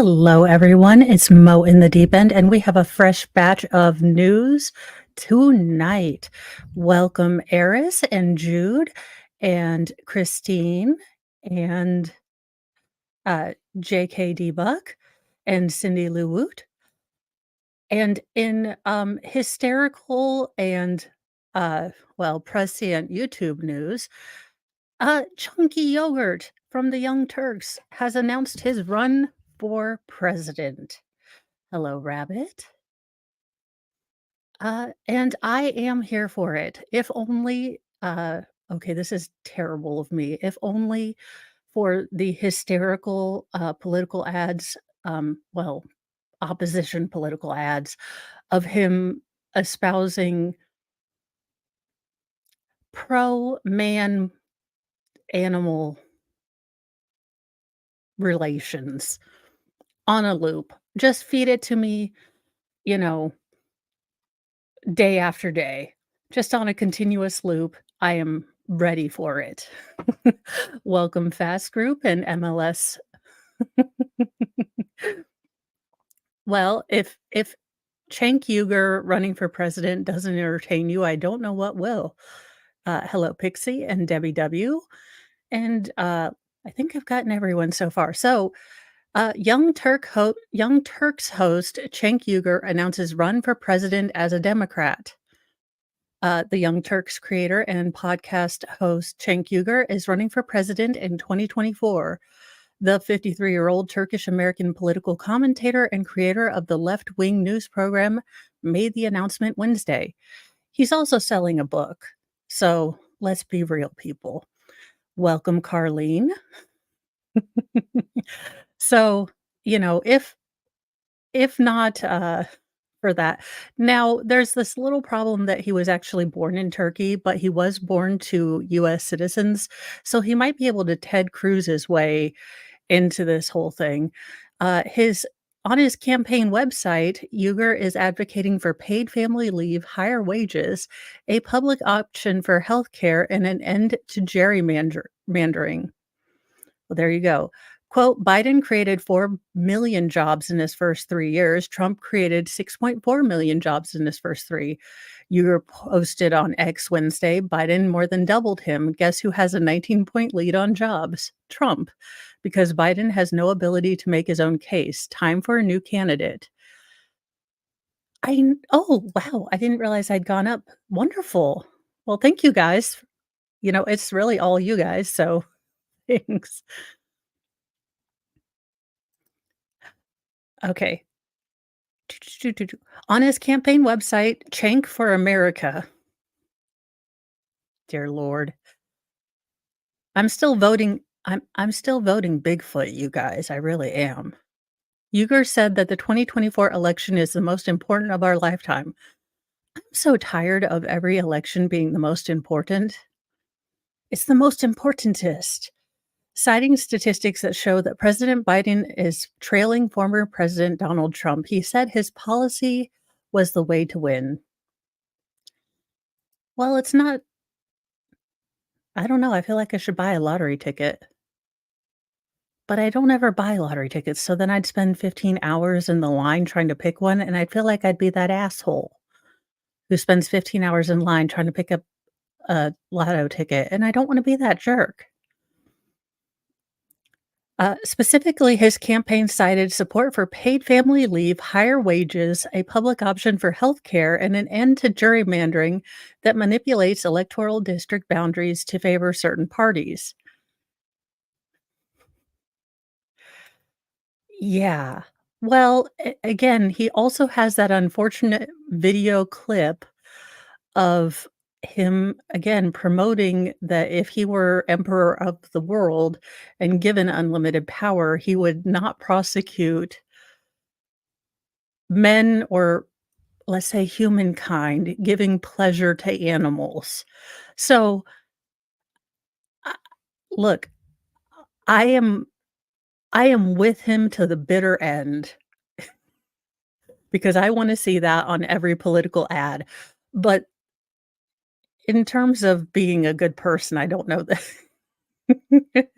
Hello, everyone. It's Mo in the Deep End, and we have a fresh batch of news tonight. Welcome, Eris and Jude and Christine and JKD Buck and Cindy Lou Woot. And in hysterical and prescient YouTube news, Chunky Yogurt from the Young Turks has announced his run for president. Hello, Rabbit. And I am here for it. If only, okay, this is terrible of me. If only for the hysterical political ads, well, opposition political ads of him espousing pro man animal relations on a loop. Just feed it to me, you know, day after day, just on a continuous loop. I am ready for it. Welcome, Fast Group and MLS. Well, if Cenk Uygur running for president doesn't entertain you, I don't know what will. Hello, Pixie and Debbie W. And I think I've gotten everyone so far. So, Young Turks host Cenk Uygur announces run for president as a Democrat. The Young Turks creator and podcast host Cenk Uygur is running for president in 2024. The 53-year-old Turkish-American political commentator and creator of the left-wing news program made the announcement Wednesday. He's also selling a book. So let's be real, people. Welcome, Carlene. So, if not for that. Now, there's this little problem that he was actually born in Turkey, but he was born to US citizens, so he might be able to Ted Cruz his way into this whole thing. His On his campaign website, Uygur is advocating for paid family leave, higher wages, a public option for healthcare, and an end to gerrymandering. Well, there you go. Quote, Biden created 4 million jobs in his first 3 years. Trump created 6.4 million jobs in his first 3. You posted on X Wednesday, Biden more than doubled him. Guess who has a 19-point lead on jobs? Trump, because Biden has no ability to make his own case. Time for a new candidate. Oh, wow. I didn't realize I'd gone up. Wonderful. Well, thank you guys. It's really all you guys. So thanks. Okay. On his campaign website, Cenk for America. Dear Lord. I'm still voting Bigfoot, you guys. I really am. Uygur said that the 2024 election is the most important of our lifetime. I'm so tired of every election being the most important. It's the most importantest. Citing statistics that show that President Biden is trailing former President Donald Trump, he said his policy was the way to win. Well, it's not. I don't know. I feel like I should buy a lottery ticket. But I don't ever buy lottery tickets, so then I'd spend 15 hours in the line trying to pick one, and I'd feel like I'd be that asshole who spends 15 hours in line trying to pick up a lotto ticket, and I don't wanna be that jerk. Specifically, his campaign cited support for paid family leave, higher wages, a public option for healthcare, and an end to gerrymandering that manipulates electoral district boundaries to favor certain parties. Yeah. Well, again, he also has that unfortunate video clip of him, again, promoting that if he were emperor of the world and given unlimited power, he would not prosecute men or, let's say, humankind giving pleasure to animals. So, uh, look, I am I am with him to the bitter end because I wanna see that on every political ad. But in terms of being a good person, I don't know that.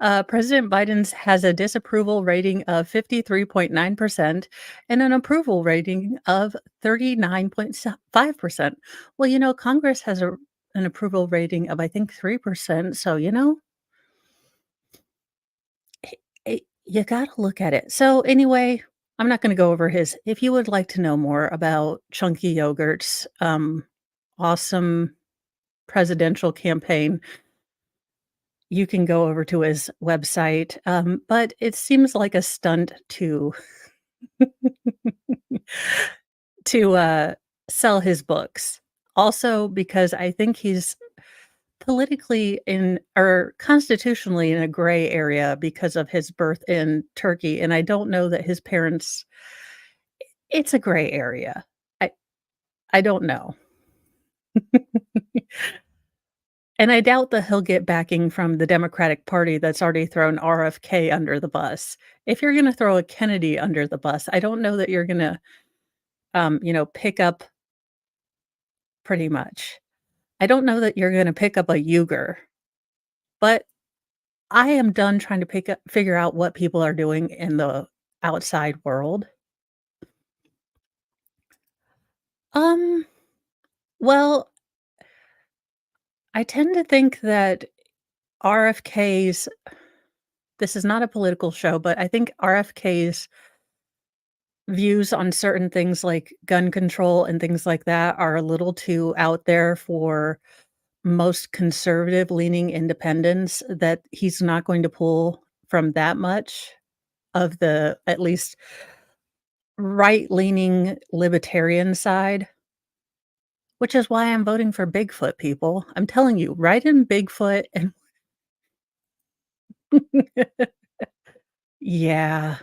President Biden's has a disapproval rating of 53.9% and an approval rating of 39.5%. Well, Congress has an approval rating of, I think, 3%. So, you gotta look at it. So, anyway, I'm not gonna go over his. If you would like to know more about Chunky Yogurt's awesome presidential campaign, you can go over to his website, but it seems like a stunt to sell his books. Also, because I think he's politically in or constitutionally in a gray area because of his birth in Turkey, and I don't know that his parents it's a gray area. I I don't know. And I doubt that he'll get backing from the Democratic Party that's already thrown RFK under the bus. If you're gonna throw a Kennedy under the bus, I don't know that you're gonna, pick up pretty much. I don't know that you're gonna pick up a Uyghur, but I am done trying to figure out what people are doing in the outside world. Um, well, I tend to think that RFK's this is not a political show, but I think RFK's views on certain things like gun control and things like that are a little too out there for most conservative leaning independents, that he's not going to pull from that much of the at least right-leaning libertarian side, which is why I'm voting for Bigfoot, people. I'm telling you, write in Bigfoot and yeah.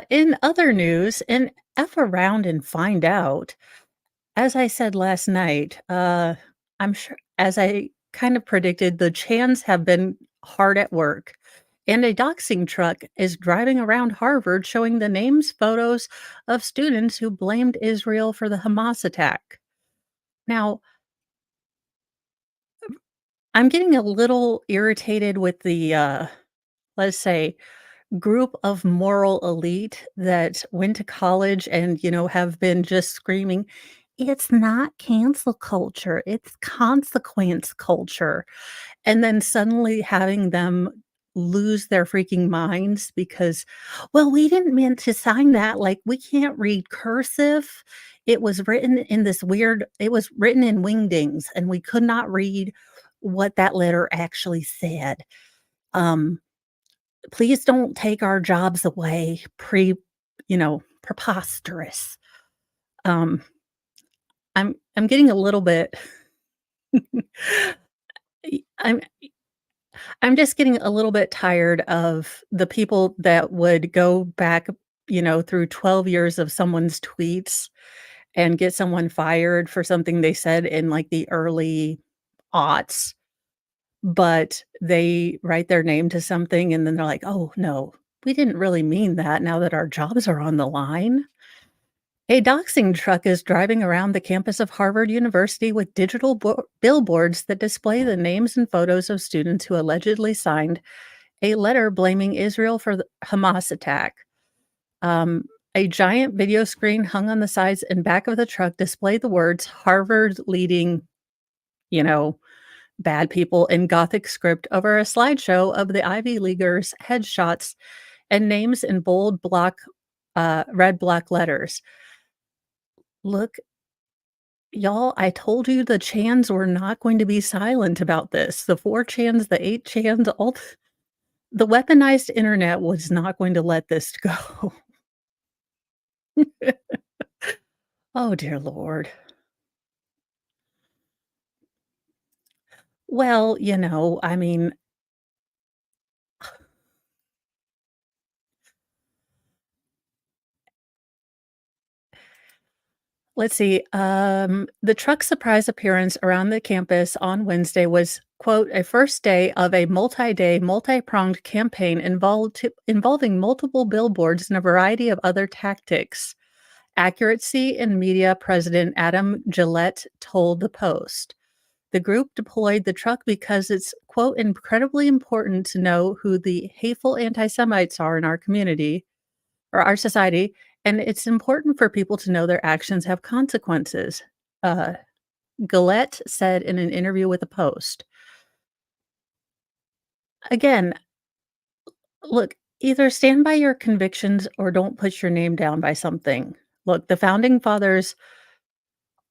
In other news, and F around and find out, as I said last night, I'm sure as I kind of predicted, the Chans have been hard at work, and a doxing truck is driving around Harvard showing the names, photos of students who blamed Israel for the Hamas attack. Now, I'm getting a little irritated with the, let's say, group of moral elite that went to college and, have been just screaming, "It's not cancel culture, it's consequence culture." And then suddenly having them lose their freaking minds because, "Well, we didn't mean to sign that, like, we can't read cursive. It was written in wingdings, and we could not read what that letter actually said. Um, please don't take our jobs away, preposterous." Um, I'm getting a little bit I I'm just getting a little bit tired of the people that would go back, through 12 years of someone's tweets and get someone fired for something they said in, like, the early aughts, but they write their name to something and then they're like, "Oh, no, we didn't really mean that now that our jobs are on the line." A doxing truck is driving around the campus of Harvard University with digital billboards that display the names and photos of students who allegedly signed a letter blaming Israel for the Hamas attack. Um, a giant video screen hung on the sides and back of the truck displayed the words Harvard leading, you know, bad people in Gothic script over a slideshow of the Ivy Leaguers' headshots and names in bold red block letters. Look, y'all, I told you the Chans were not going to be silent about this. The 4chans, the 8chans, the weaponized internet was not going to let this go. Oh, dear Lord. Well, I mean, let's see. The truck's surprise appearance around the campus on Wednesday was, quote, a first day of a multi-day, multi-pronged campaign involving multiple billboards and a variety of other tactics. Accuracy in Media President Adam Gillette told the Post. The group deployed the truck because it's, quote, incredibly important to know who the hateful anti Semites are in our community or our society, and it's important for people to know their actions have consequences. Uh, Gillette said in an interview with the Post. Again, look, either stand by your convictions or don't put your name down by something. Look, the founding fathers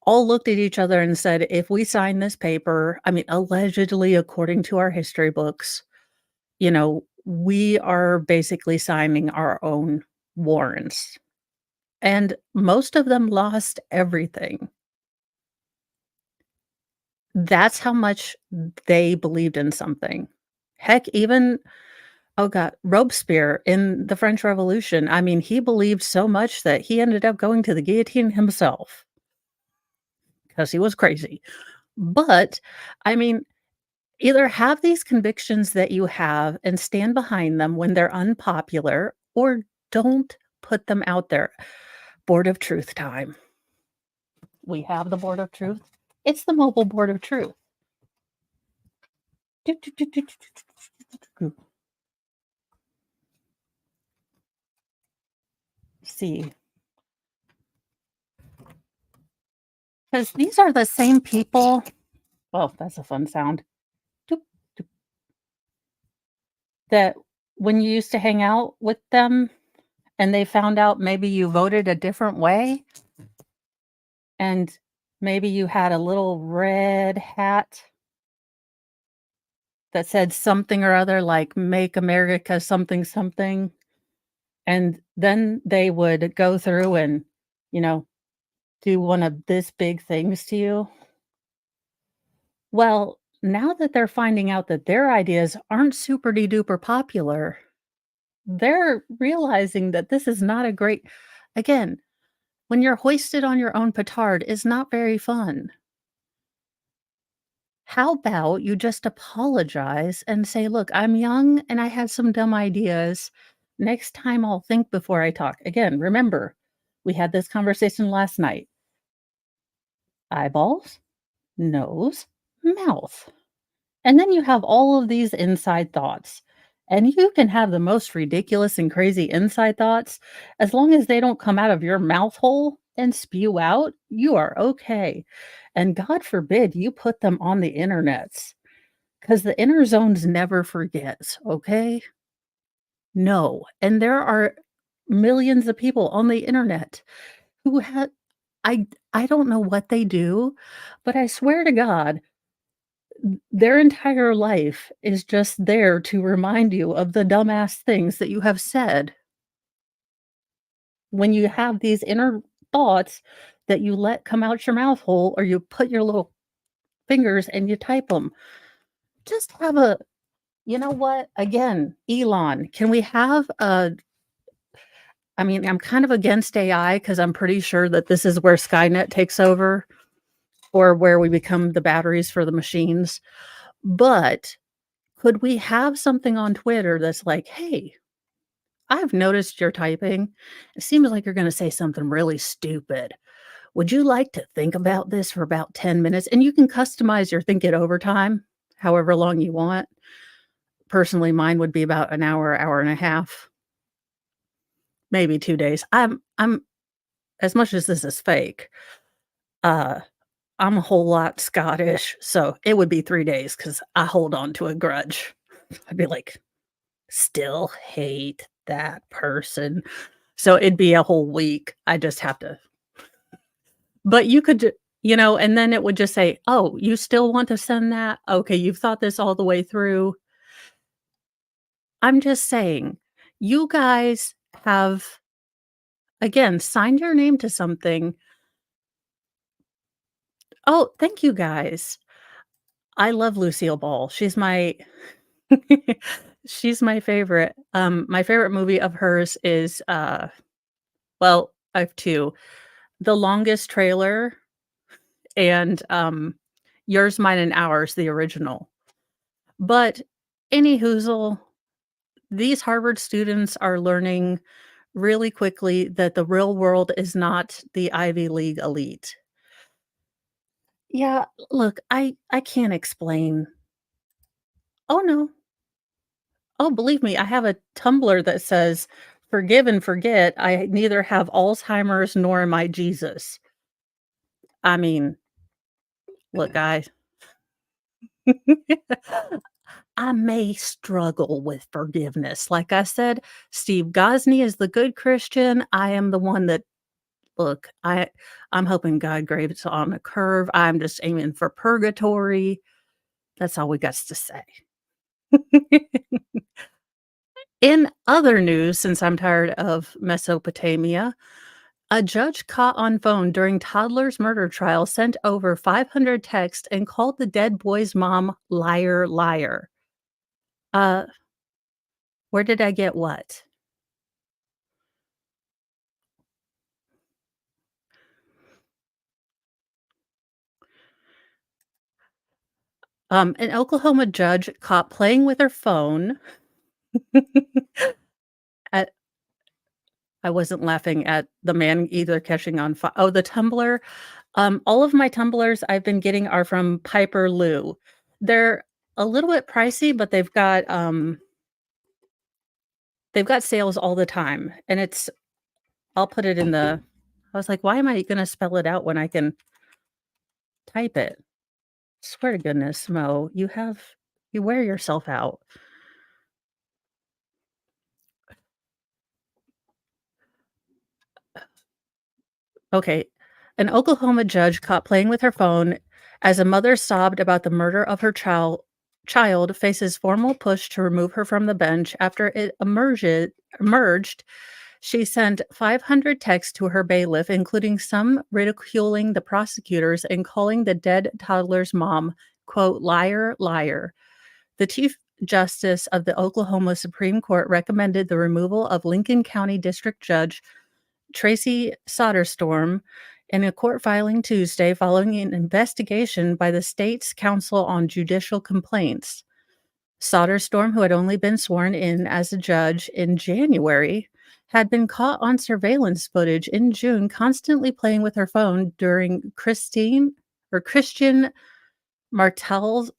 all looked at each other and said, if we sign this paper, I mean, allegedly, according to our history books, we are basically signing our own warrants. And most of them lost everything. That's how much they believed in something. Heck, even, oh god, Robespierre in the French Revolution, I mean, he believed so much that he ended up going to the guillotine himself because he was crazy. But, I mean, either have these convictions that you have and stand behind them when they're unpopular, or don't put them out there. Board of Truth time. We have the Board of Truth. It's the mobile Board of Truth. See, because these are the same people. Oh, that's a fun sound. Doop, doop. That when you used to hang out with them and they found out maybe you voted a different way and maybe you had a little red hat that said something or other like "Make America something something," and then they would go through and, you know, do one of this big things to you. Well, now that they're finding out that their ideas aren't super-de-duper popular, they're realizing that this is not a great again, when you're hoisted on your own petard is not very fun. How about you just apologize and say, "Look, I'm young and I had some dumb ideas. Next time I'll think before I talk." Again, remember, we had this conversation last night. Eyeballs, nose, mouth. And then you have all of these inside thoughts. And you can have the most ridiculous and crazy inside thoughts. As long as they don't come out of your mouth hole and spew out, you are okay. And God forbid you put them on the internets because the inner zones never forgets, okay? No. And there are millions of people on the internet who have I don't know what they do, but I swear to God, their entire life is just there to remind you of the dumbass things that you have said when you have these inner thoughts that you let come out your mouth hole or you put your little fingers and you type them. Just have a you know what? Again, Elon, can we have a I mean, I'm kind of against AI because I'm pretty sure that this is where Skynet takes over or where we become the batteries for the machines. But could we have something on Twitter that's like, "Hey, I've noticed you're typing. It seems like you're gonna say something really stupid. Would you like to think about this for about 10 minutes?" And you can customize your think it over time however long you want. Personally, mine would be about an hour, hour and a half, maybe 2 days. I'm as much as this is fake, uh, I'm a whole lot Scottish, so it would be 3 days because I hold on to a grudge. I'd be like, "Still hate that person." So it'd be a whole week. I just have to but you could and then it would just say, "Oh, you still want to send that? Okay, you've thought this all the way through." I'm just saying, you guys have, again, signed your name to something. Oh, thank you guys. I love Lucille Ball. She's my favorite. My favorite movie of hers is, well, I have 2. The Longest Trailer and, Yours, Mine, and Ours, the original. But any hoozle, these Harvard students are learning really quickly that the real world is not the Ivy League elite. Yeah, look, I can't explain. Oh, no. Oh, believe me, I have a Tumblr that says, "Forgive and forget, I neither have Alzheimer's nor am I Jesus." I mean, look, I may struggle with forgiveness. Like I said, Steve Gosney is the good Christian. I am the one that look, I'm hoping God grades on a curve. I'm just aiming for purgatory. That's all we got to say. In other news, since I'm tired of Mesopotamia, a judge caught on phone during toddler's murder trial sent over 500 texts and called the dead boy's mom liar, liar. Uh, where did I get what? An Oklahoma judge caught playing with her phone at I wasn't laughing at the man either catching on fi oh, the Tumblr. All of my Tumblrs I've been getting are from Piper Lou. They're a little bit pricey, but they've got sales all the time, and it's I'll put it in the I was like, "Why am I gonna spell it out when I can type it?" Swear to goodness, Mo, you wear yourself out. Okay. An Oklahoma judge caught playing with her phone as a mother sobbed about the murder of her child faces formal push to remove her from the bench after it emerged she sent 500 texts to her bailiff, including some ridiculing the prosecutors and calling the dead toddler's mom, quote, liar, liar. The Chief Justice of the Oklahoma Supreme Court recommended the removal of Lincoln County District Judge Tracy Soderstorm in a court filing Tuesday following an investigation by the state's Council on Judicial Complaints. Soderstorm, who had only been sworn in as a judge in January, had been caught on surveillance footage in June constantly playing with her phone during Christian Martel's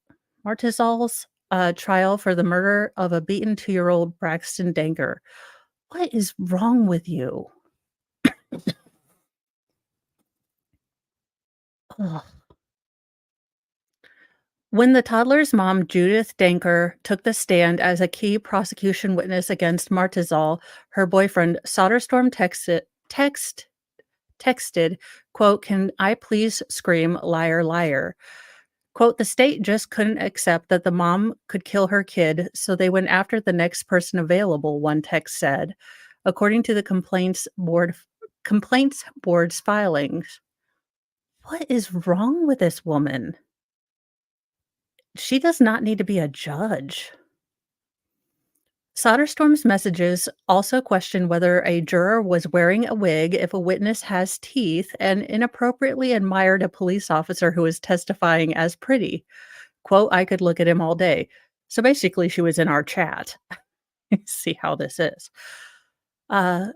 Martizal's trial for the murder of a beaten 2-year-old Braxton Danker. What is wrong with you? Ugh. When the toddler's mom, Judith Danker, took the stand as a key prosecution witness against Martizal, her boyfriend Soderstorm texted, quote, "Can I please scream liar, liar?" Quote, "The state just couldn't accept that the mom could kill her kid, so they went after the next person available," one text said, according to the complaints board's filings. What is wrong with this woman? She does not need to be a judge. Soderstorm's messages also question whether a juror was wearing a wig if a witness has teeth and inappropriately admired a police officer who was testifying as pretty. Quote, "I could look at him all day." So basically, she was in our chat. See how this is. Uh,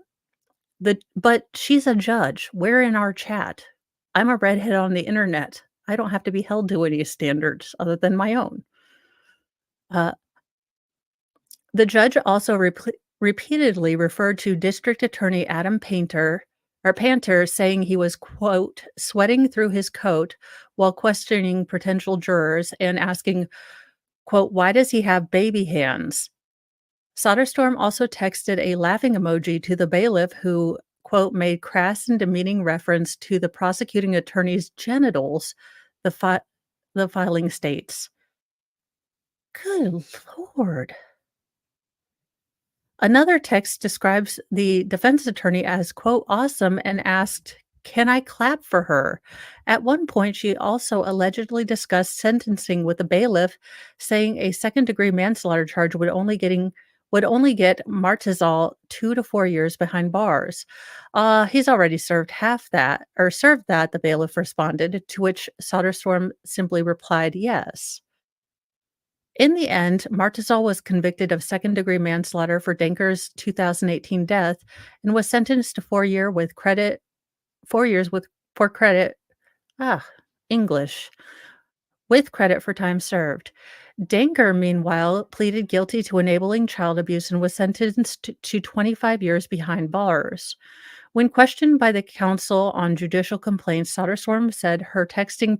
but she's a judge. We're in our chat. I'm a redhead on the internet. I don't have to be held to any standards other than my own. Uh, The judge also repeatedly referred to District Attorney Adam Panter, saying he was, quote, "sweating through his coat" while questioning potential jurors and asking, quote, "why does he have baby hands?" Soderstorm also texted a laughing emoji to the bailiff who, quote, "made crass and demeaning reference to the prosecuting attorney's genitals," the, fi- the filing states. Good Lord. Another text describes the defense attorney as, quote, "awesome," and asked, "Can I clap for her?" At one point, she also allegedly discussed sentencing with the bailiff, saying a second-degree manslaughter charge would only get Martizal 2 to 4 years behind bars. He's already served that, the bailiff responded, to which Soderstorm simply replied, "yes." In the end, Martizal was convicted of second-degree manslaughter for Denker's 2018 death and was sentenced to 4 years with credit ah, English, with credit for time served. Danker, meanwhile, pleaded guilty to enabling child abuse and was sentenced to 25 years behind bars. When questioned by the Council on Judicial Complaints, Soderstrom said her texting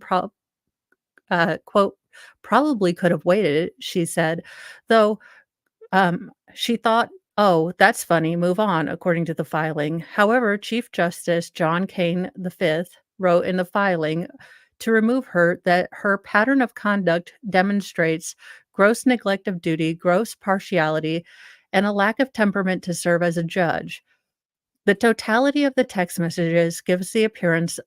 quote, "probably could have waited," she said, though she thought, "Oh, that's funny, move on," according to the filing. However, Chief Justice John Kane V wrote in the filing to remove her that her pattern of conduct demonstrates gross neglect of duty, gross partiality, and a lack of temperament to serve as a judge. The totality of the text messages gives the appearance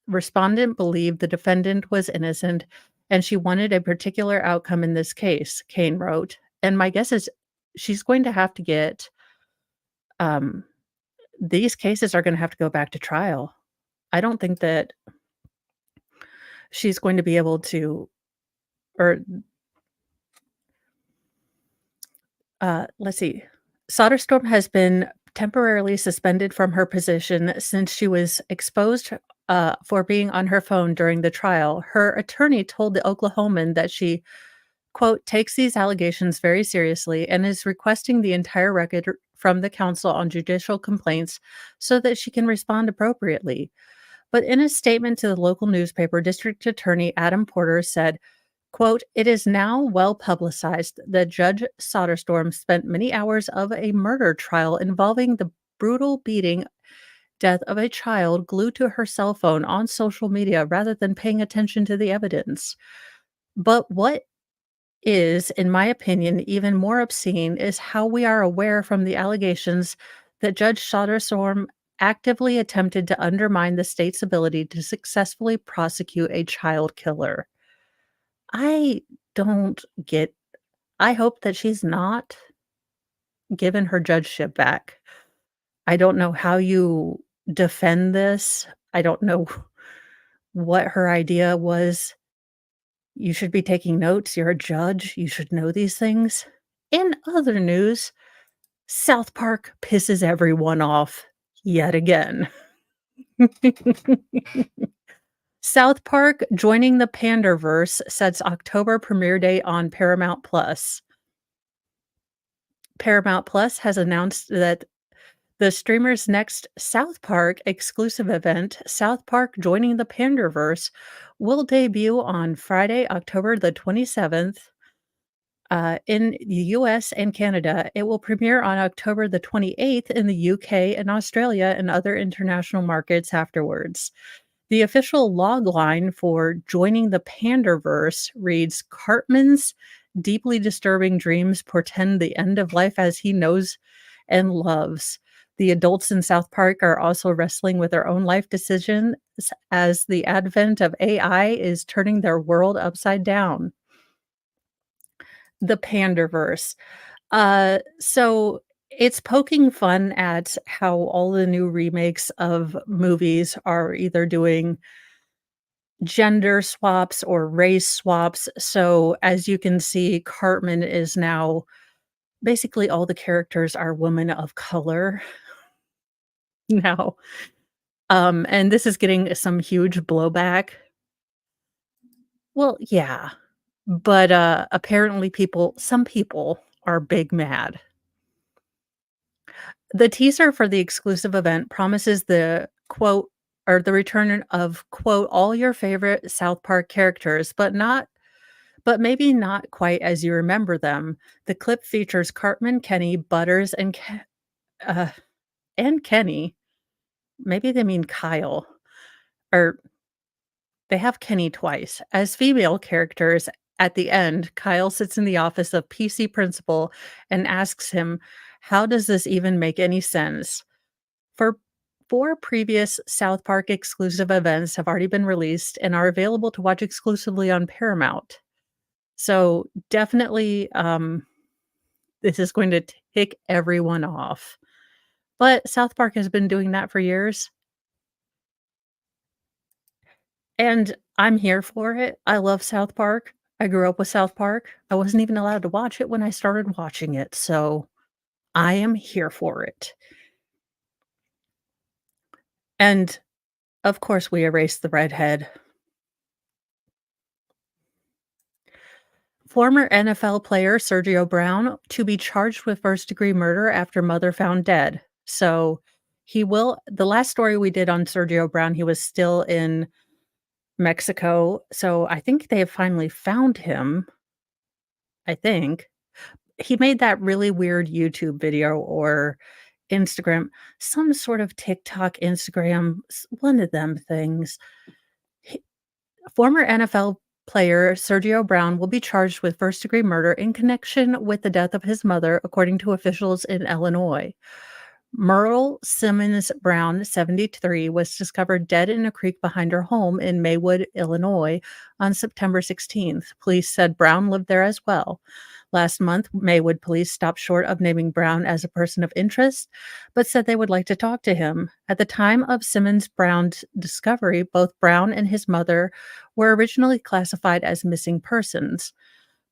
respondent believed the defendant was innocent and she wanted a particular outcome in this case, Kane wrote. And my guess is she's going to have to get um, these cases are going to have to go back to trial. I don't think that she's going to be able to, or let's see. Soderstrom has been temporarily suspended from her position since she was exposed for being on her phone during the trial. Her attorney told the Oklahoman that she, quote, takes these allegations very seriously and is requesting the entire record from the Council on Judicial Complaints so that she can respond appropriately. But in a statement to the local newspaper, District Attorney Adam Porter said, quote, "It is now well publicized that Judge Soderstrom spent many hours of a murder trial involving the brutal beating death of a child glued to her cell phone on social media rather than paying attention to the evidence. But what is, in my opinion, even more obscene is how we are aware from the allegations that Judge Soderstrom actively attempted to undermine the state's ability to successfully prosecute a child killer." I don't get I hope that she's not given her judgeship back. I don't know how you defend this. I don't know what her idea was. You should be taking notes. You're a judge. You should know these things. In other news, South Park pisses everyone off yet again. South Park joining the Panderverse sets October premiere date on Paramount Plus. Paramount Plus has announced that the streamer's next South Park exclusive event, South Park Joining the Panderverse, will debut on Friday, October the 27th, in the US and Canada. It will premiere on October the 28th in the UK and Australia and other international markets afterwards. The official log line for Joining the Panderverse reads, "Cartman's deeply disturbing dreams portend the end of life as he knows and loves. The adults in South Park are also wrestling with their own life decisions as the advent of AI is turning their world upside down." The Panderverse. So it's poking fun at how all the new remakes of movies are either doing gender swaps or race swaps. So as you can see, Cartman is now basically all the characters are women of color now. And this is getting some huge blowback. Well, yeah, but, apparently some people are big mad. The teaser for the exclusive event promises the quote or the return of, quote, "all your favorite South Park characters, but maybe not quite as you remember them." The clip features Cartman, Kenny, Butters, uh, and Kenny. Maybe they mean Kyle, or they have Kenny twice. As female characters, at the end, Kyle sits in the office of PC principal and asks him, "How does this even make any sense?" For 4 previous South Park exclusive events have already been released and are available to watch exclusively on Paramount. So, definitely, this is going to tick everyone off. But South Park has been doing that for years, and I'm here for it. I love South Park. I grew up with South Park. I wasn't even allowed to watch it when I started watching it, so I am here for it. And, of course, we erased the redhead. Former NFL player Sergio Brown to be charged with first-degree murder after mother found dead. So, he will the last story we did on Sergio Brown, he was still in Mexico, so I think they have finally found him, I think. He made that really weird YouTube video or Instagram, some sort of TikTok, Instagram, one of them things. He Former NFL player Sergio Brown will be charged with first-degree murder in connection with the death of his mother, according to officials in Illinois. Myrtle Simmons Brown, 73, was discovered dead in a creek behind her home in Maywood, Illinois, on September 16th. Police said Brown lived there as well. Last month, Maywood police stopped short of naming Brown as a person of interest, but said they would like to talk to him. At the time of Simmons Brown's discovery, both Brown and his mother were originally classified as missing persons.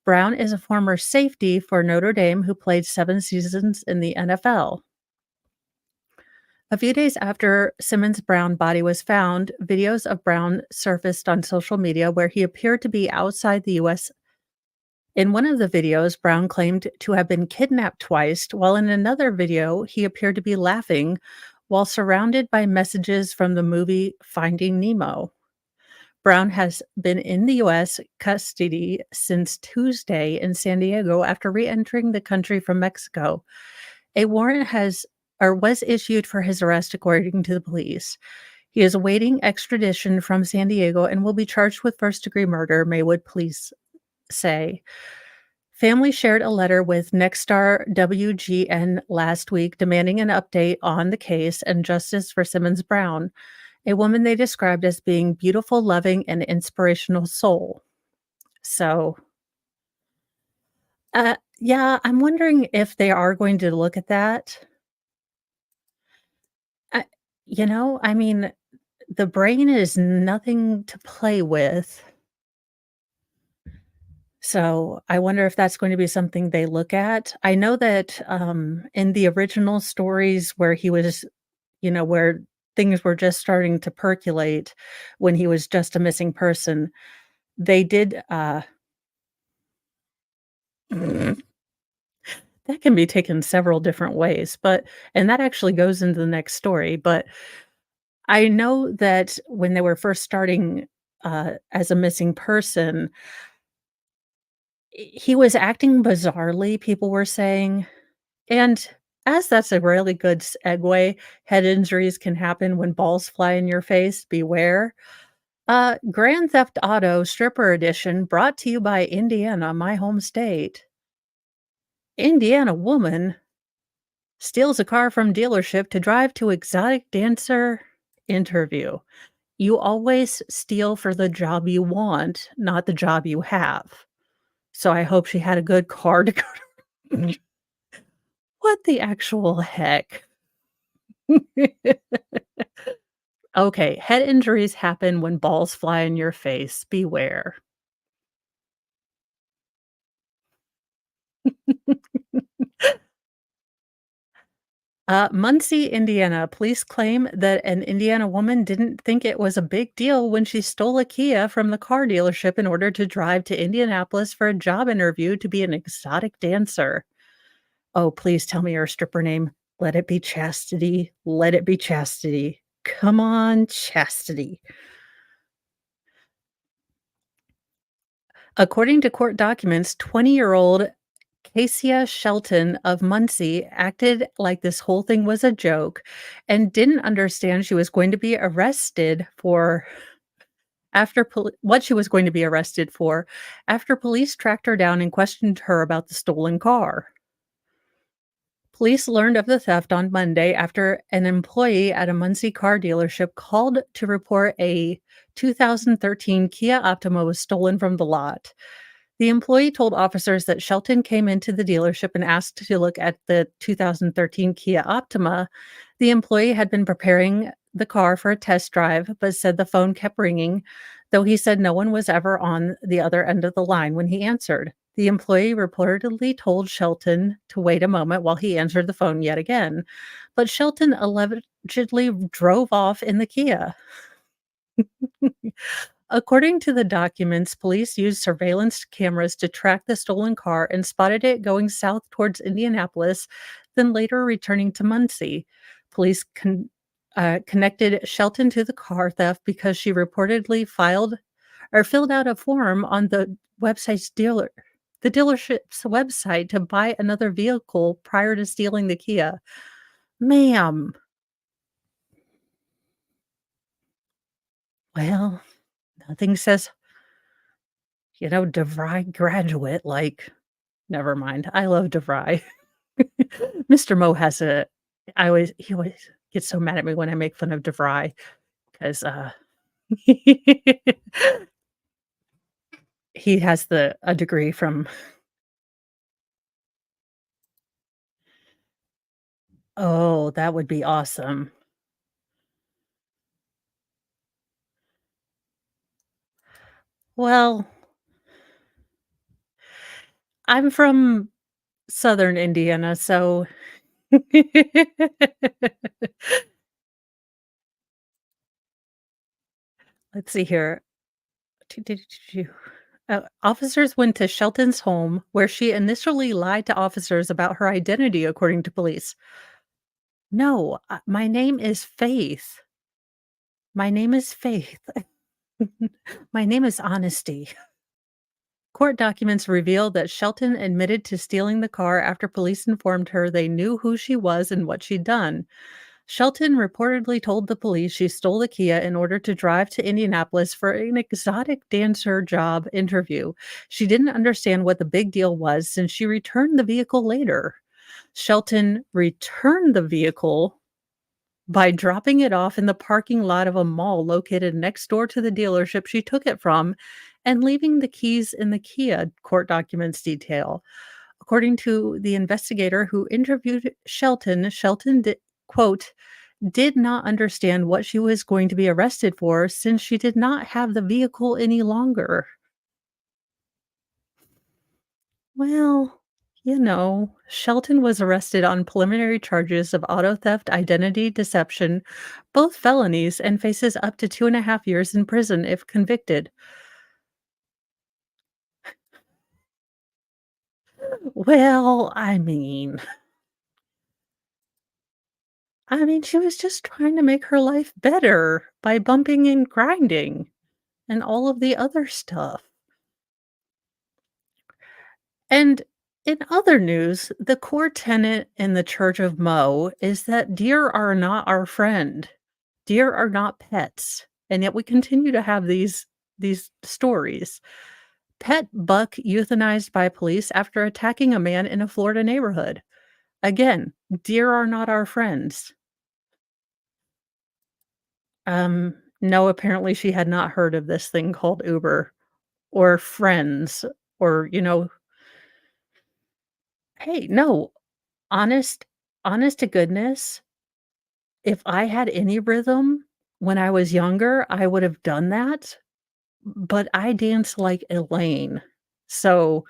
Brown is a former safety for Notre Dame who played 7 seasons in the NFL. A few days after Simmons' Brown body was found, videos of Brown surfaced on social media where he appeared to be outside the U.S. In one of the videos, Brown claimed to have been kidnapped twice, while in another video, he appeared to be laughing while surrounded by messages from the movie Finding Nemo. Brown has been in the U.S. custody since Tuesday in San Diego after re-entering the country from Mexico. A warrant was issued for his arrest, according to the police. He is awaiting extradition from San Diego and will be charged with first-degree murder, Maywood police say. Family shared a letter with Nexstar WGN last week demanding an update on the case and justice for Simmons Brown, a woman they described as being beautiful, loving, and inspirational soul. So, yeah, I'm wondering if they are going to look at that. I I mean, the brain is nothing to play with. So, I wonder if that's going to be something they look at. I know that, in the original stories where he was where things were just starting to percolate when he was just a missing person, they did, that can be taken several different ways, and that actually goes into the next story, but I know that when they were first starting, as a missing person, he was acting bizarrely, people were saying, and as that's a really good segue, head injuries can happen when balls fly in your face, beware. Grand Theft Auto Stripper Edition brought to you by Indiana, my home state. Indiana woman steals a car from dealership to drive to exotic dancer interview. You always steal for the job you want, not the job you have. So I hope she had a good car to go to. What the actual heck? Okay, head injuries happen when balls fly in your face. Beware. Muncie, Indiana. Police claim that an Indiana woman didn't think it was a big deal when she stole a Kia from the car dealership in order to drive to Indianapolis for a job interview to be an exotic dancer. Oh, please tell me your stripper name. Let it be Chastity. Let it be Chastity. Come on, Chastity. According to court documents, 20-year-old Cassia Shelton of Muncie acted like this whole thing was a joke and didn't understand she was going to be arrested for what she was going to be arrested for after police tracked her down and questioned her about the stolen car. Police learned of the theft on Monday after an employee at a Muncie car dealership called to report a 2013 Kia Optima was stolen from the lot. The employee told officers that Shelton came into the dealership and asked to look at the 2013 Kia Optima. The employee had been preparing the car for a test drive, but said the phone kept ringing, though he said no one was ever on the other end of the line when he answered. The employee reportedly told Shelton to wait a moment while he answered the phone yet again, but Shelton allegedly drove off in the Kia. According to the documents, police used surveillance cameras to track the stolen car and spotted it going south towards Indianapolis, then later returning to Muncie. Police connected Shelton to the car theft because she reportedly filed or filled out a form on the dealership's website to buy another vehicle prior to stealing the Kia. Ma'am, well, nothing says, DeVry graduate like never mind. I love DeVry. Mr. Mo has a he always gets so mad at me when I make fun of DeVry 'cause, he has a degree from oh, that would be awesome. Well, I'm from Southern Indiana, so let's see here. Officers went to Shelton's home, where she initially lied to officers about her identity, according to police. "No, my name is Faith. My name is Faith. My name is Honesty." Court documents reveal that Shelton admitted to stealing the car after police informed her they knew who she was and what she'd done. Shelton reportedly told the police she stole the Kia in order to drive to Indianapolis for an exotic dancer job interview. She didn't understand what the big deal was since she returned the vehicle later. Shelton returned the vehicle by dropping it off in the parking lot of a mall located next door to the dealership she took it from and leaving the keys in the Kia, court documents detail. According to the investigator who interviewed Shelton, quote, did not understand what she was going to be arrested for since she did not have the vehicle any longer. Well, Shelton was arrested on preliminary charges of auto theft, identity deception, both felonies, and faces up to 2.5 years in prison if convicted. Well, she was just trying to make her life better by bumping and grinding and all of the other stuff. And in other news, the core tenet in the Church of Mo is that deer are not our friend. Deer are not pets. And yet we continue to have these stories. Pet buck euthanized by police after attacking a man in a Florida neighborhood. Again, deer are not our friends. No, apparently she had not heard of this thing called Uber or Friends or, hey, no, honest to goodness, if I had any rhythm when I was younger, I would have done that, but I dance like Elaine. So,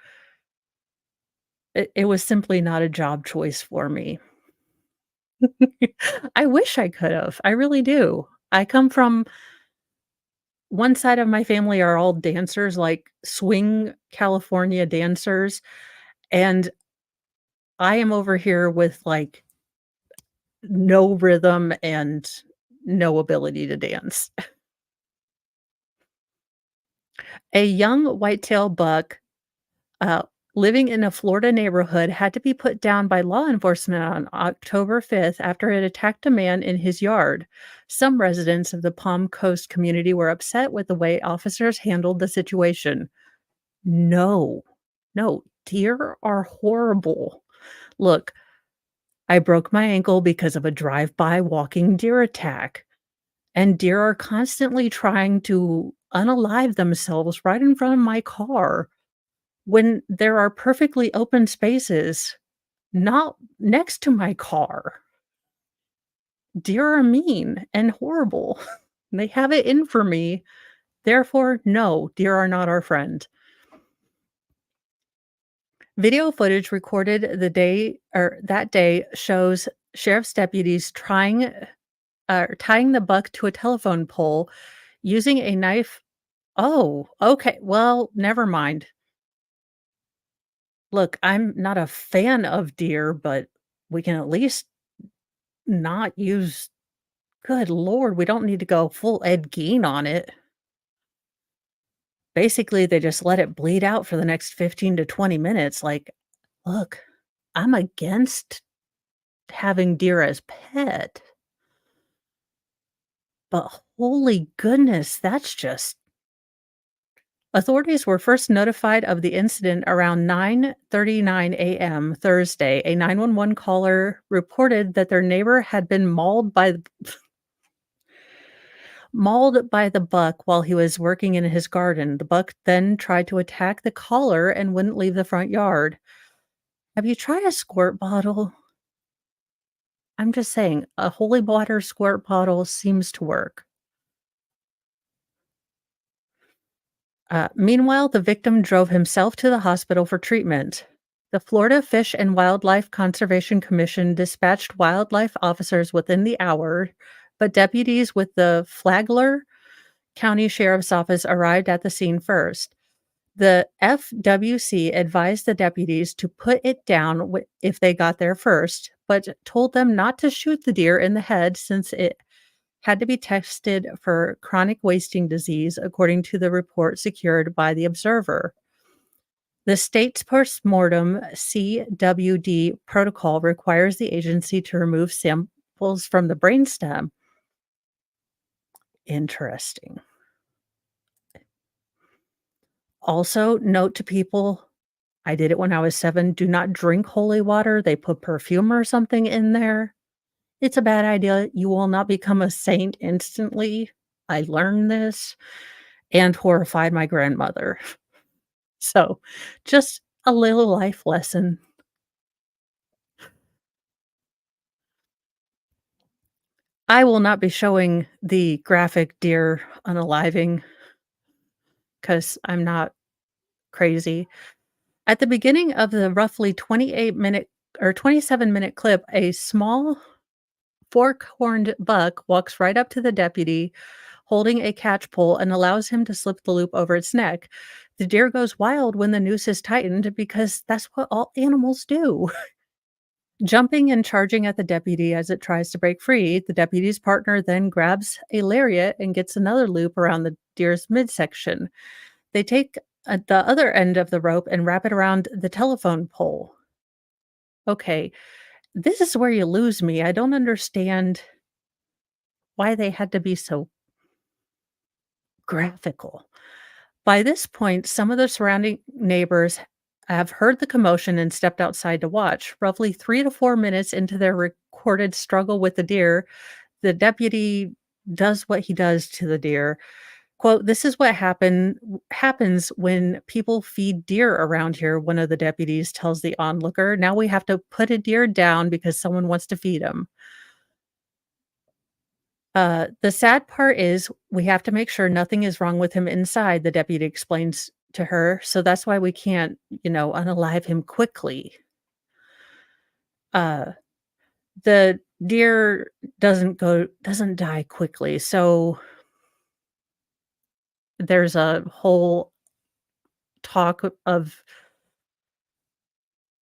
it was simply not a job choice for me. I wish I could have, I really do. I come from one side of my family are all dancers, like swing California dancers, and I am over here with, like, no rhythm and no ability to dance. A young whitetail buck, uh, living in a Florida neighborhood had to be put down by law enforcement on October 5th after it attacked a man in his yard. Some residents of the Palm Coast community were upset with the way officers handled the situation. No, no, deer are horrible. Look, I broke my ankle because of a drive-by walking deer attack, and deer are constantly trying to unalive themselves right in front of my car when there are perfectly open spaces not next to my car. Deer are mean and horrible. They have it in for me. Therefore, no, deer are not our friend. Video footage recorded that day shows sheriff's deputies tying the buck to a telephone pole using a knife Oh, okay. Well, never mind. Look, I'm not a fan of deer, but we can at least not use good lord, we don't need to go full Ed Gein on it. Basically, they just let it bleed out for the next 15 to 20 minutes. Like, look, I'm against having deer as pet, but holy goodness, that's just authorities were first notified of the incident around 9:39 a.m. Thursday. A 911 caller reported that their neighbor had been mauled by the buck while he was working in his garden. The buck then tried to attack the caller and wouldn't leave the front yard. Have you tried a squirt bottle? I'm just saying, a holy water squirt bottle seems to work. Meanwhile, the victim drove himself to the hospital for treatment. The Florida Fish and Wildlife Conservation Commission dispatched wildlife officers within the hour, but deputies with the Flagler County Sheriff's Office arrived at the scene first. The FWC advised the deputies to put it down if they got there first, but told them not to shoot the deer in the head since it had to be tested for chronic wasting disease, according to the report secured by the Observer. The state's postmortem CWD protocol requires the agency to remove samples from the brainstem. Interesting. Also, note to people, I did it when I was 7, do not drink holy water. They put perfume or something in there. It's a bad idea. You will not become a saint instantly. I learned this and horrified my grandmother. So, just a little life lesson. I will not be showing the graphic deer unaliving because I'm not crazy. At the beginning of the roughly 28-minute or 27-minute clip, a small fork-horned buck walks right up to the deputy holding a catch pole and allows him to slip the loop over its neck. The deer goes wild when the noose is tightened because that's what all animals do. Jumping and charging at the deputy as it tries to break free, the deputy's partner then grabs a lariat and gets another loop around the deer's midsection. They take the other end of the rope and wrap it around the telephone pole. Okay, this is where you lose me. I don't understand why they had to be so graphical. By this point, some of the surrounding neighbors have heard the commotion and stepped outside to watch. Roughly 3 to 4 minutes into their recorded struggle with the deer, the deputy does what he does to the deer. Quote, "This is what happens when people feed deer around here," one of the deputies tells the onlooker. "Now we have to put a deer down because someone wants to feed him." The sad part is we have to make sure nothing is wrong with him inside, the deputy explains to her. So that's why we can't, unalive him quickly. Uh, the deer doesn't die quickly. So there's a whole talk of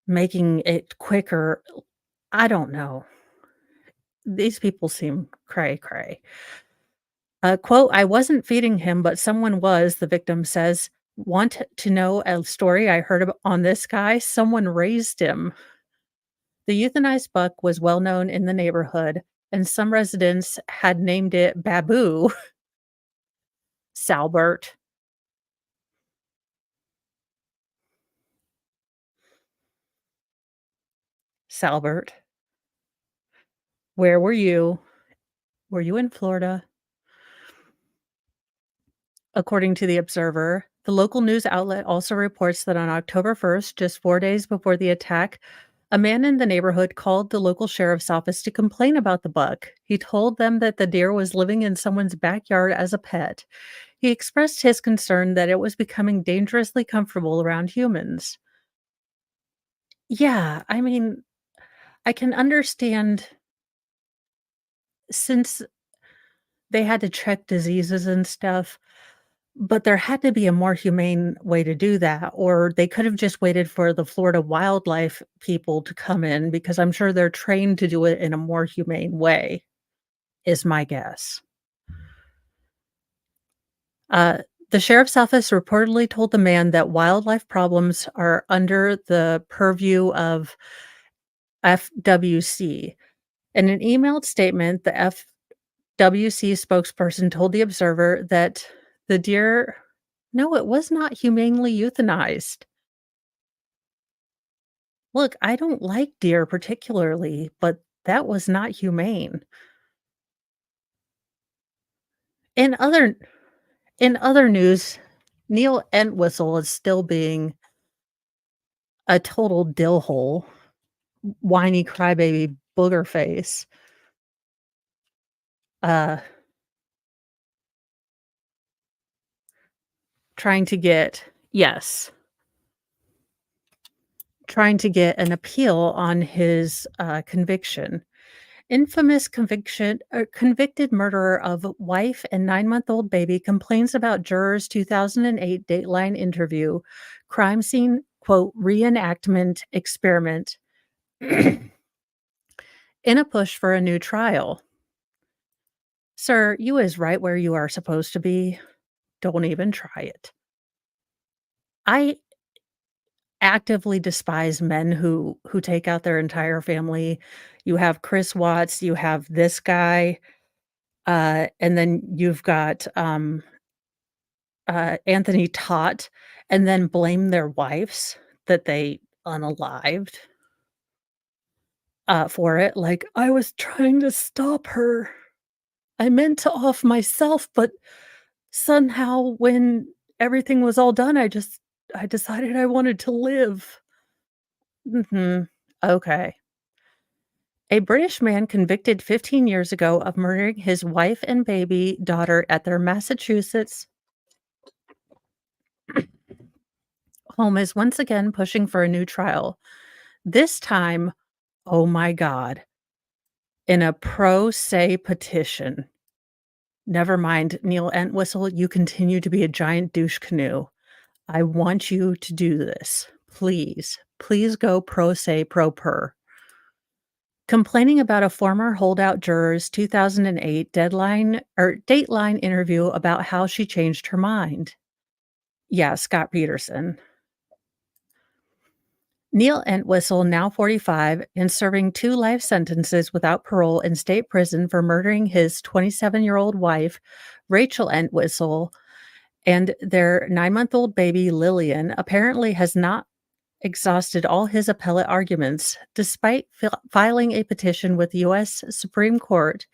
making it quicker. I don't know. These people seem cray cray. Quote, "I wasn't feeding him, but someone was," the victim says. "Want to know a story I heard on this guy? Someone raised him." The euthanized buck was well known in the neighborhood, and some residents had named it Babu, Salbert. Salbert, where were you? Were you in Florida? According to the Observer, the local news outlet also reports that on October 1st, just 4 days before the attack, a man in the neighborhood called the local sheriff's office to complain about the buck. He told them that the deer was living in someone's backyard as a pet. He expressed his concern that it was becoming dangerously comfortable around humans. Yeah, I mean, I can understand since they had to check diseases and stuff. But there had to be a more humane way to do that, or they could have just waited for the Florida wildlife people to come in because I'm sure they're trained to do it in a more humane way, is my guess. Uh, the sheriff's office reportedly told the man that wildlife problems are under the purview of FWC. In an emailed statement, the FWC spokesperson told the Observer that the deer no, it was not humanely euthanized. Look, I don't like deer particularly, but that was not humane. In other in other news, Neil Entwistle is still being a total dill hole, whiny crybaby booger face. Uh, trying to get yes, trying to get an appeal on his, conviction. Infamous convicted murderer of wife and nine-month-old baby complains about juror's 2008 Dateline interview, crime scene, quote, "reenactment experiment" in a push for a new trial. Sir, you is right where you are supposed to be. Don't even try it. I actively despise men who take out their entire family. You have Chris Watts, you have this guy, and then you've got, Anthony Tott, and then blame their wives that they unalived, for it, like, "I was trying to stop her. I meant to off myself, but somehow when everything was all done, I decided I wanted to live." Mhm. Okay. A British man convicted 15 years ago of murdering his wife and baby daughter at their Massachusetts home is once again pushing for a new trial. This time, oh my god, in a pro se petition. Never mind, Neil Entwistle, you continue to be a giant douche canoe. I want you to do this. Please, please go pro se pro per. Complaining about a former holdout juror's 2008 Dateline interview about how she changed her mind. Yeah, Scott Peterson. Neil Entwistle, now 45, and serving 2 life sentences without parole in state prison for murdering his 27-year-old wife, Rachel Entwistle, and their 9-month-old baby, Lillian, apparently has not exhausted all his appellate arguments, despite filing a petition with the U.S. Supreme Court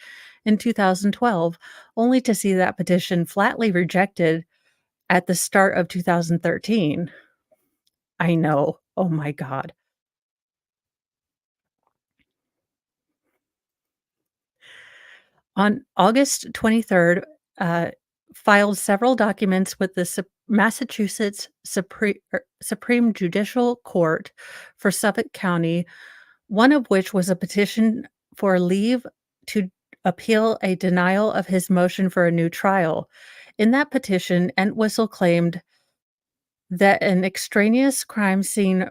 in 2012, only to see that petition flatly rejected at the start of 2013. I know. Oh my god. On August 23rd, filed several documents with the Massachusetts Supreme Judicial Court for Suffolk County, one of which was a petition for leave to appeal a denial of his motion for a new trial. In that petition, Entwistle claimed that an extraneous crime scene,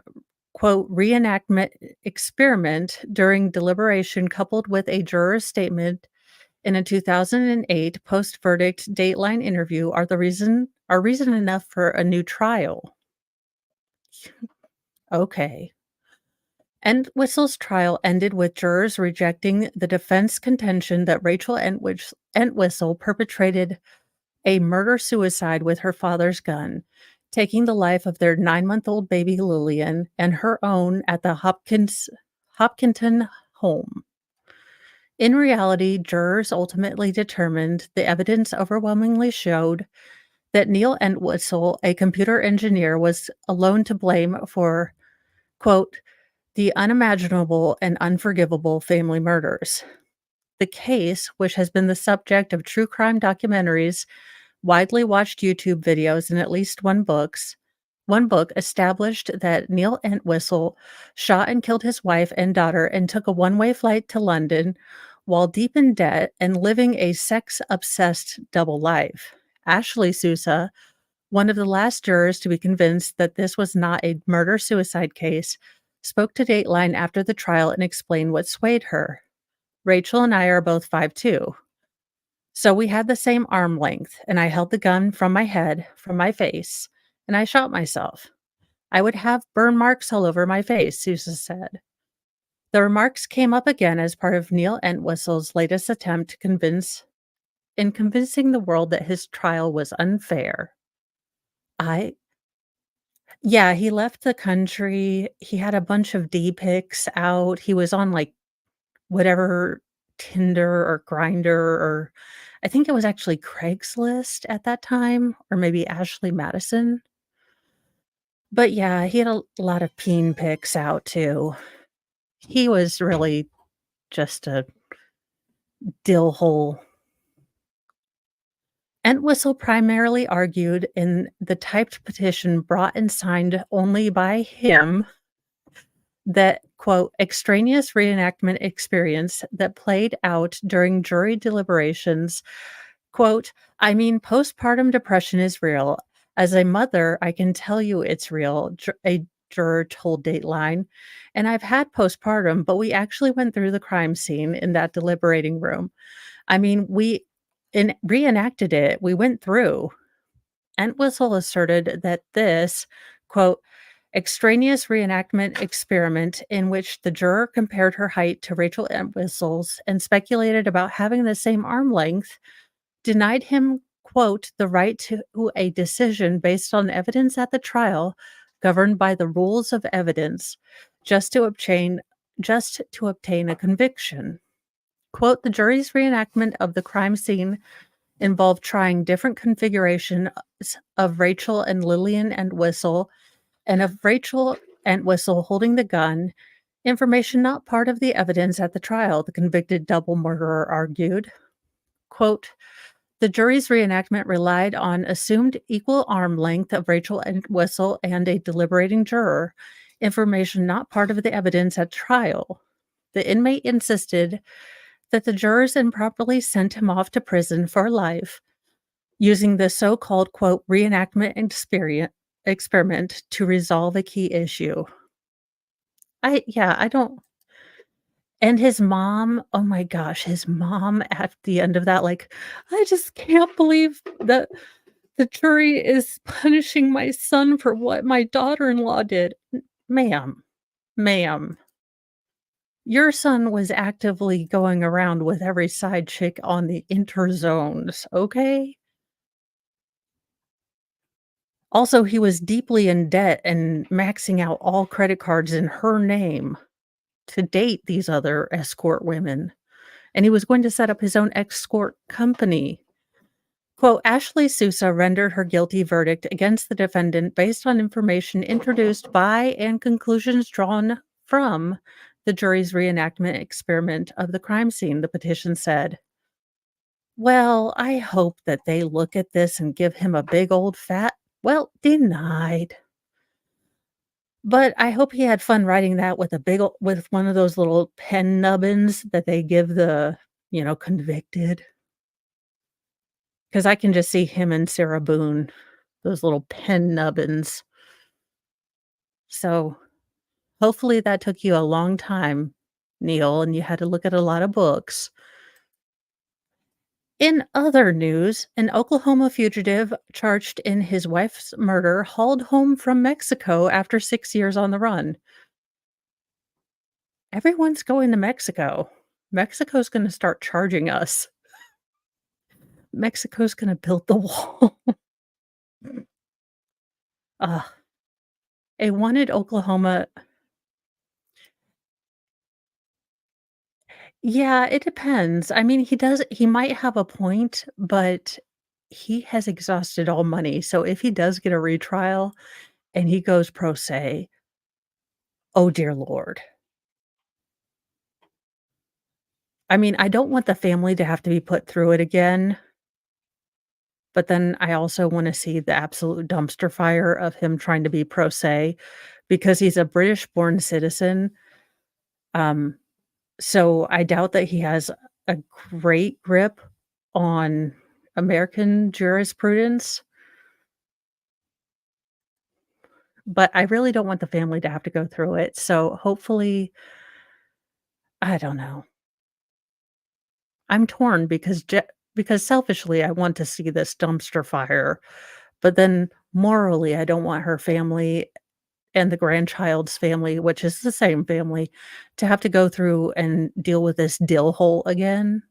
quote, "reenactment experiment" during deliberation, coupled with a juror's statement in a 2008 post-verdict Dateline interview are reason enough for a new trial. Okay. Entwistle's trial ended with jurors rejecting the defense contention that Rachel Entwistle perpetrated a murder-suicide with her father's gun, taking the life of their 9-month-old baby Lillian and her own at the Hopkinton home. In reality, jurors ultimately determined the evidence overwhelmingly showed that Neil Entwistle, a computer engineer, was alone to blame for, quote, "the unimaginable and unforgivable family murders." The case, which has been the subject of true crime documentaries, widely watched YouTube videos, and at least one book established that Neil Entwistle shot and killed his wife and daughter and took a one-way flight to London while deep in debt and living a sex-obsessed double life. Ashley Sousa, one of the last jurors to be convinced that this was not a murder suicide case, spoke to Dateline after the trial and explained what swayed her. Rachel and I are both 5'2". So we had the same arm length, and I held the gun from my head, from my face, and I shot myself. I would have burn marks all over my face, Sousa said. The remarks came up again as part of Neil Entwistle's latest attempt to convincing the world that his trial was unfair. I Yeah, he left the country. He had a bunch of D pics out. He was on, like, whatever Tinder or Grindr, or I think it was actually Craigslist at that time, or maybe Ashley Madison. But yeah, he had a lot of peen pics out too. He was really just a dill hole. Entwistle primarily argued in the typed petition brought and signed only by him that, quote, "extraneous reenactment experience that played out during jury deliberations." Quote, "I mean, postpartum depression is real. As a mother, I can tell you it's real," a juror told Dateline. "And I've had postpartum, but we actually went through the crime scene in that deliberating room. I mean, reenacted it. We went through." Entwistle asserted that this, quote, "extraneous reenactment experiment in which the juror compared her height to Rachel Entwistle's and speculated about having the same arm length, denied him, quote, "the right to a decision based on evidence at the trial governed by the rules of evidence just to obtain a conviction." Quote, "The jury's reenactment of the crime scene involved trying different configurations of Rachel and Lillian Entwistle and of Rachel Entwistle holding the gun, information not part of the evidence at the trial," the convicted double murderer argued. Quote, "The jury's reenactment relied on assumed equal arm length of Rachel Entwistle and a deliberating juror, information not part of the evidence at trial. The inmate insisted that the jurors improperly sent him off to prison for life, using the so-called, quote, reenactment experiment to resolve a key issue." I don't. And his mom, oh my gosh, his mom at the end of that, like, "I just can't believe that the jury is punishing my son for what my daughter-in-law did." Ma'am, ma'am, your son was actively going around with every side chick on the interzones, okay? Also, he was deeply in debt and maxing out all credit cards in her name to date these other escort women, and he was going to set up his own escort company. Quote, "Ashley Sousa rendered her guilty verdict against the defendant based on information introduced by and conclusions drawn from the jury's reenactment experiment of the crime scene," the petition said. Well, I hope that they look at this and give him a big old fat, "Well, denied." But I hope he had fun writing that with a with one of those little pen nubbins that they give the, convicted. Because I can just see him and Sarah Boone, those little pen nubbins. So, hopefully that took you a long time, Neil, and you had to look at a lot of books. In other news, an Oklahoma fugitive charged in his wife's murder hauled home from Mexico after 6 years on the run. Everyone's going to Mexico. Mexico's gonna start charging us. Mexico's gonna build the wall. Ugh. A wanted Oklahoma. Yeah, it depends. I mean, he might have a point, but he has exhausted all money, so if he does get a retrial and he goes pro se, oh dear lord. I mean, I don't want the family to have to be put through it again, but then I also wanna see the absolute dumpster fire of him trying to be pro se because he's a British-born citizen, um, so I doubt that he has a great grip on, American jurisprudence, but I really don't want the family to have to go through it, so hopefully I don't know. I'm torn because selfishly, I want to see this dumpster fire, but then morally, I don't want her family and the grandchild's family, which is the same family, to have to go through and deal with this dill hole again.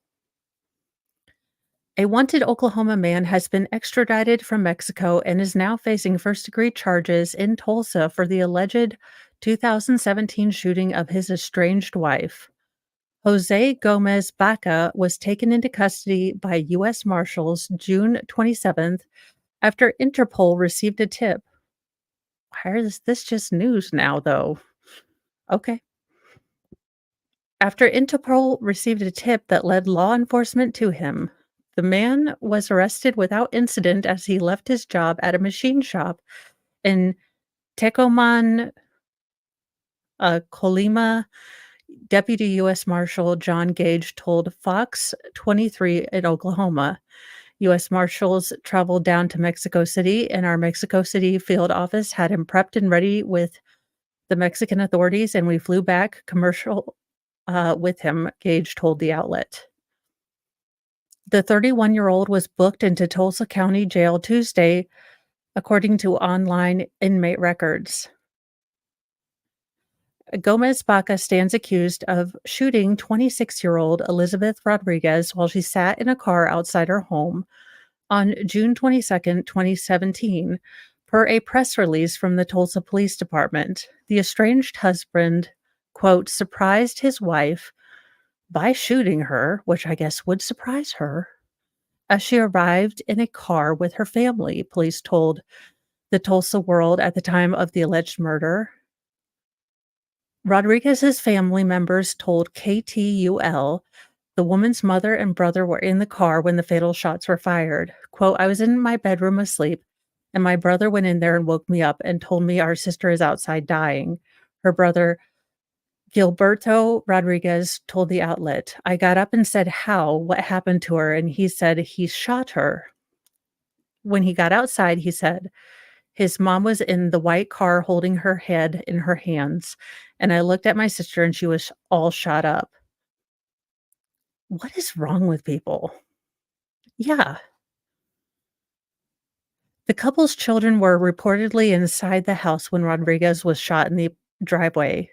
A wanted Oklahoma man has been extradited from Mexico and is now facing first-degree charges in Tulsa for the alleged 2017 shooting of his estranged wife. Jose Gomez Baca was taken into custody by U.S. Marshals June 27th after Interpol received a tip. Why is this just news now, though? Okay. After Interpol received a tip that led law enforcement to him, the man was arrested without incident as he left his job at a machine shop in Tecomán, Colima. Deputy U.S. Marshal John Gage told Fox 23 in Oklahoma. U.S. Marshals traveled down to Mexico City, and our Mexico City field office had him prepped and ready with the Mexican authorities, and we flew back commercial with him, Gage told the outlet. The 31-year-old was booked into Tulsa County Jail Tuesday, according to online inmate records. Gomez Baca stands accused of shooting 26-year-old Elizabeth Rodriguez while she sat in a car outside her home on June 22nd, 2017, per a press release from the Tulsa Police Department. The estranged husband, quote, surprised his wife by shooting her, which I guess would surprise her, as she arrived in a car with her family, police told the Tulsa World at the time of the alleged murder. Rodriguez's family members told KTUL the woman's mother and brother were in the car when the fatal shots were fired. Quote, I was in my bedroom asleep, and my brother went in there and woke me up and told me our sister is outside dying. Her brother, Gilberto Rodriguez, told the outlet, I got up and said, how? What happened to her? And he said he shot her. When he got outside, he said, his mom was in the white car holding her head in her hands, and I looked at my sister and she was all shot up. What is wrong with people? Yeah. The couple's children were reportedly inside the house when Rodriguez was shot in the driveway.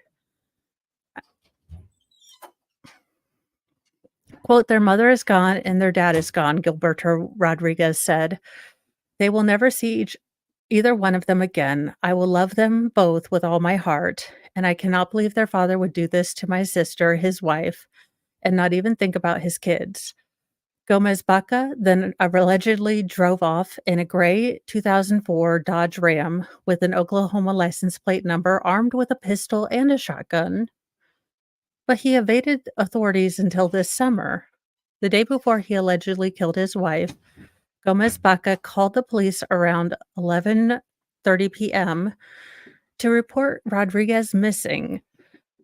Quote, their mother is gone and their dad is gone, Gilberto Rodriguez said. They will never see either one of them again. I will love them both with all my heart, and I cannot believe their father would do this to my sister, his wife, and not even think about his kids. Gomez Baca then allegedly drove off in a gray 2004 Dodge Ram with an Oklahoma license plate number, armed with a pistol and a shotgun. But he evaded authorities until this summer. The day before he allegedly killed his wife, Gomez Baca called the police around 11:30 p.m. to report Rodriguez missing.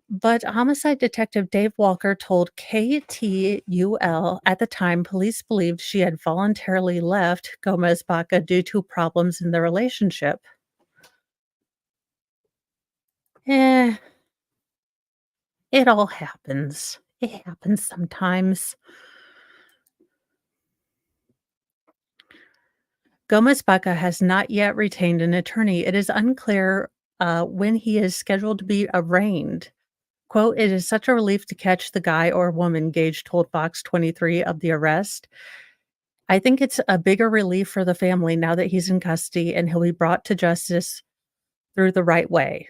But homicide detective Dave Walker told KTUL at the time police believed she had voluntarily left Gomez Baca due to problems in the relationship. Eh, it all happens. It happens sometimes. Gomez Baca has not yet retained an attorney. It is unclear when he is scheduled to be arraigned. Quote, it is such a relief to catch the guy or woman, Gage told Fox 23 of the arrest. I think it's a bigger relief for the family now that he's in custody and he'll be brought to justice through the right way.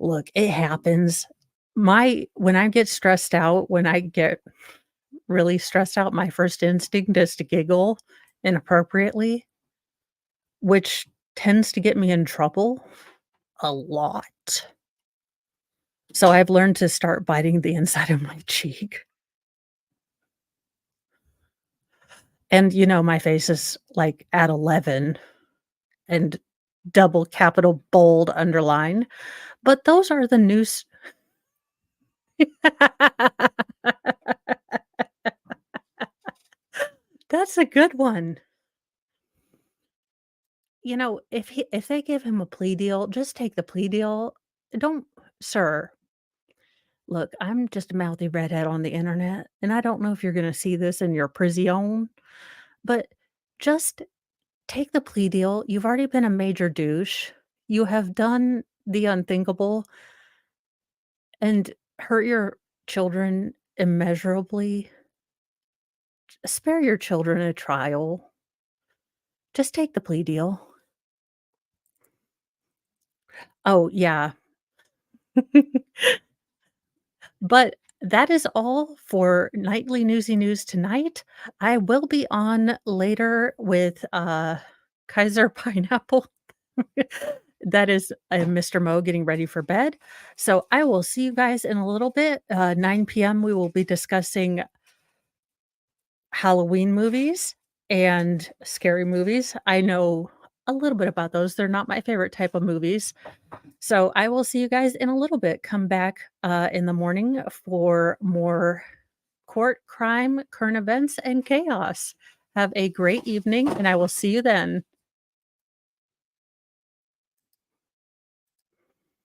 Look, it happens. When I get stressed out, when I get really stressed out, my first instinct is to giggle inappropriately, which tends to get me in trouble a lot. So I've learned to start biting the inside of my cheek. And, my face is, like, at 11 and double capital bold underline, but those are the news. That's a good one. If they give him a plea deal, just take the plea deal. Don't Sir, look, I'm just a mouthy redhead on the internet, and I don't know if you're gonna see this in your prison, but just take the plea deal. You've already been a major douche. You have done the unthinkable and hurt your children immeasurably. Spare your children a trial. Just take the plea deal. Oh, yeah. But that is all for Nightly Newsy News tonight. I will be on later with, Kaiser Pineapple. That is, Mr. Mo getting ready for bed. So I will see you guys in a little bit. 9 p.m., we will be discussing Halloween movies and scary movies. I know a little bit about those. They're not my favorite type of movies. So I will see you guys in a little bit. Come back in the morning for more court, crime, current events, and chaos. Have a great evening, and I will see you then.